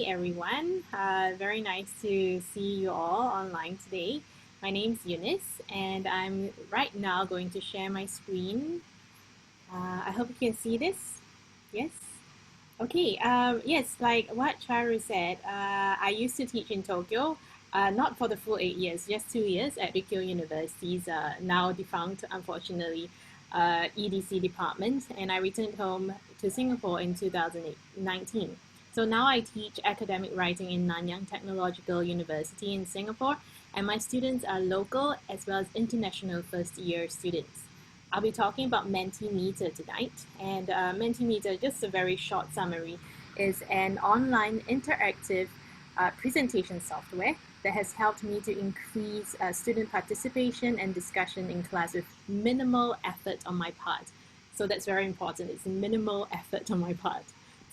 everyone. Very nice to see you all online today. My name's Eunice, and I'm right now going to share my screen. I hope you can see this. Yes? Okay, yes, like what Charu said, I used to teach in Tokyo, not for the full 8 years, just 2 years at Rikyo University's now defunct, unfortunately, EDC department, and I returned home to Singapore in 2019. So now I teach academic writing in Nanyang Technological University in Singapore, and my students are local as well as international first-year students. I'll be talking about Mentimeter tonight. And Mentimeter, just a very short summary, is an online interactive presentation software that has helped me to increase student participation and discussion in class with minimal effort on my part. So that's very important. It's minimal effort on my part.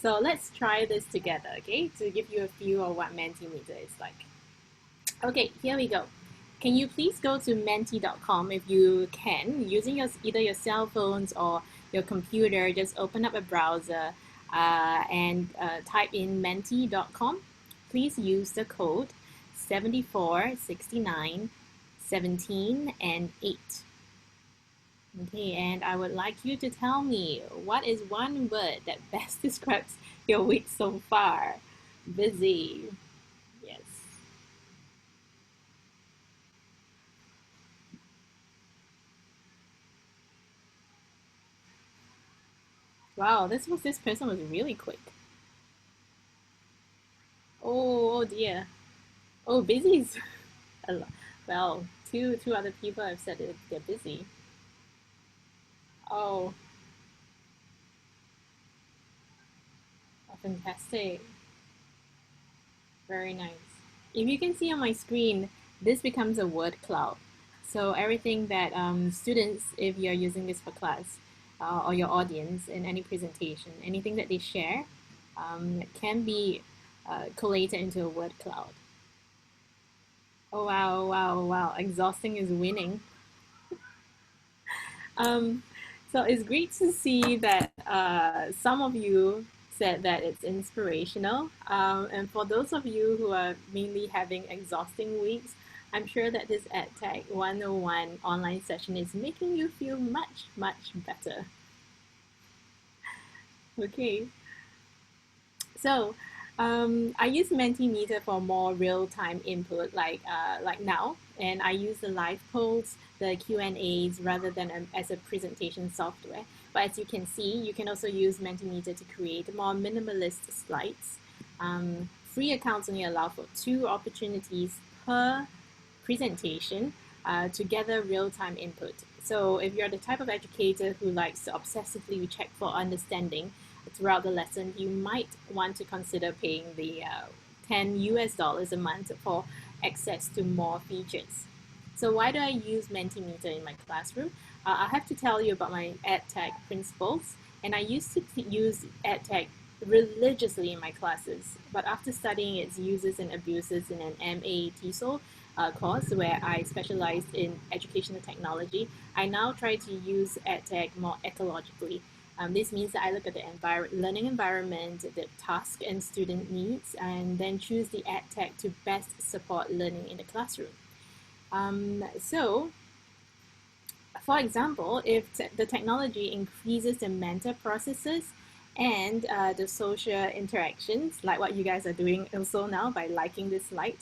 So let's try this together, okay, to give you a feel of what Mentimeter is like. Okay, here we go. Can you please go to menti.com if you can, using either your cell phones or your computer, just open up a browser and type in menti.com. Please use the code 7469 17 and 8. Okay, and I would like you to tell me what is one word that best describes your week so far? Busy. Yes. Wow, this person was really quick. Oh dear. Oh, busy is well, two other people have said that they're busy. Oh, fantastic. Very nice. If you can see on my screen, this becomes a word cloud. So everything that students, if you're using this for class, or your audience in any presentation, anything that they share can be collated into a word cloud. Oh wow, wow, wow. Exhausting is winning. Um, so it's great to see that some of you said that it's inspirational. And for those of you who are mainly having exhausting weeks, I'm sure that this EdTech 101 online session is making you feel much, much better. Okay, so I use Mentimeter for more real-time input, like now, and I use the live polls, the Q&As, rather than as a presentation software. But as you can see, you can also use Mentimeter to create more minimalist slides. Free accounts only allow for 2 opportunities per presentation to gather real-time input. So if you're the type of educator who likes to obsessively check for understanding throughout the lesson, you might want to consider paying the $10 a month for access to more features. So why do I use Mentimeter in my classroom? I have to tell you about my EdTech principles, and I used to use EdTech religiously in my classes, but after studying its uses and abuses in an MA TESOL course where I specialized in educational technology, I now try to use EdTech more ecologically. This means that I look at the learning environment, the task and student needs, and then choose the EdTech to best support learning in the classroom. So, for example, if the technology increases the mental processes and the social interactions, like what you guys are doing also now by liking this slide,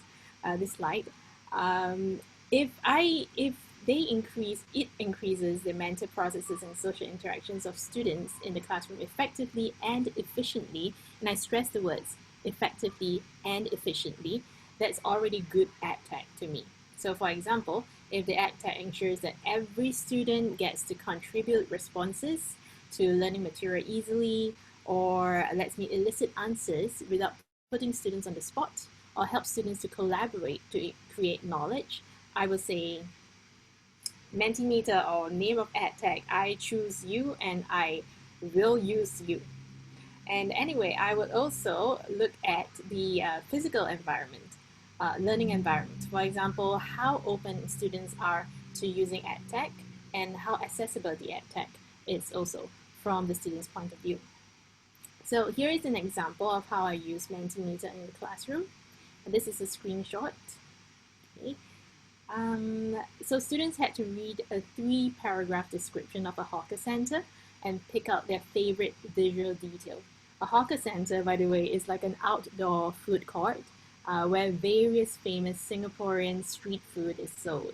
if it increases the mental processes and social interactions of students in the classroom effectively and efficiently, and I stress the words effectively and efficiently, that's already good EdTech to me. So for example, if the EdTech ensures that every student gets to contribute responses to learning material easily, or lets me elicit answers without putting students on the spot, or help students to collaborate to create knowledge, I would say Mentimeter, or name of EdTech, I choose you and I will use you. And anyway, I would also look at the physical environment, learning environment. For example, how open students are to using EdTech and how accessible the EdTech is also from the student's point of view. So here is an example of how I use Mentimeter in the classroom. This is a screenshot. Okay. So students had to read a 3-paragraph description of a hawker center and pick out their favorite visual detail. A hawker center, by the way, is like an outdoor food court where various famous Singaporean street food is sold.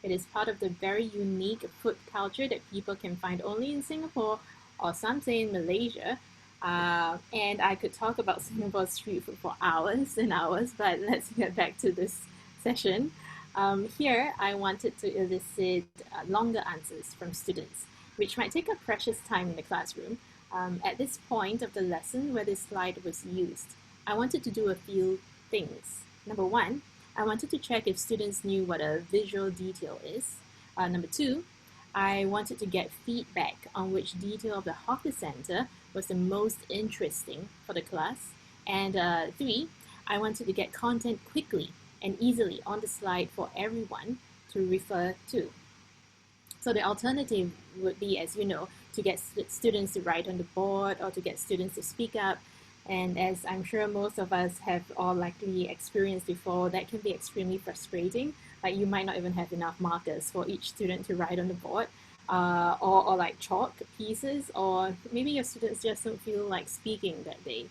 It is part of the very unique food culture that people can find only in Singapore, or some say in Malaysia. And I could talk about Singapore's street food for hours and hours, but let's get back to this session. Here, I wanted to elicit longer answers from students, which might take up precious time in the classroom. At this point of the lesson where this slide was used, I wanted to do a few things. Number one, I wanted to check if students knew what a visual detail is. Number two, I wanted to get feedback on which detail of the hawker center was the most interesting for the class. And three, I wanted to get content quickly and easily on the slide for everyone to refer to. So the alternative would be, as you know, to get students to write on the board or to get students to speak up. And as I'm sure most of us have all likely experienced before, that can be extremely frustrating. Like you might not even have enough markers for each student to write on the board, or like chalk pieces, or maybe your students just don't feel like speaking that day.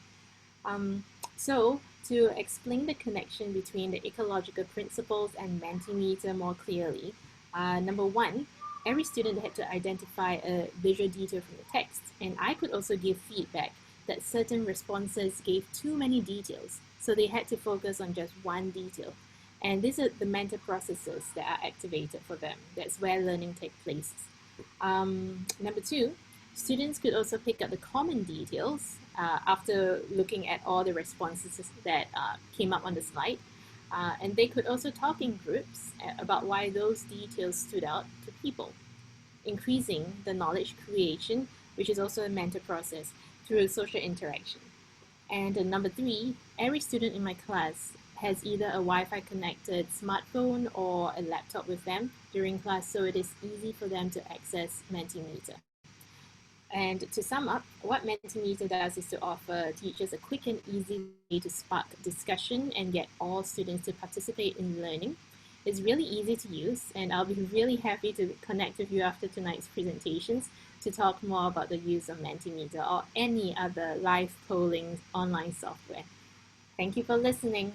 So to explain the connection between the ecological principles and Mentimeter more clearly, number one, every student had to identify a visual detail from the text, and I could also give feedback that certain responses gave too many details, so they had to focus on just one detail. And these are the mental processes that are activated for them. That's where learning takes place. Number two, students could also pick up the common details after looking at all the responses that came up on the slide. And they could also talk in groups about why those details stood out to people, increasing the knowledge creation, which is also a mental process, through social interaction. And number three, every student in my class has either a Wi-Fi connected smartphone or a laptop with them during class, so it is easy for them to access Mentimeter. And to sum up, what Mentimeter does is to offer teachers a quick and easy way to spark discussion and get all students to participate in learning. It's really easy to use, and I'll be really happy to connect with you after tonight's presentations to talk more about the use of Mentimeter or any other live polling online software. Thank you for listening.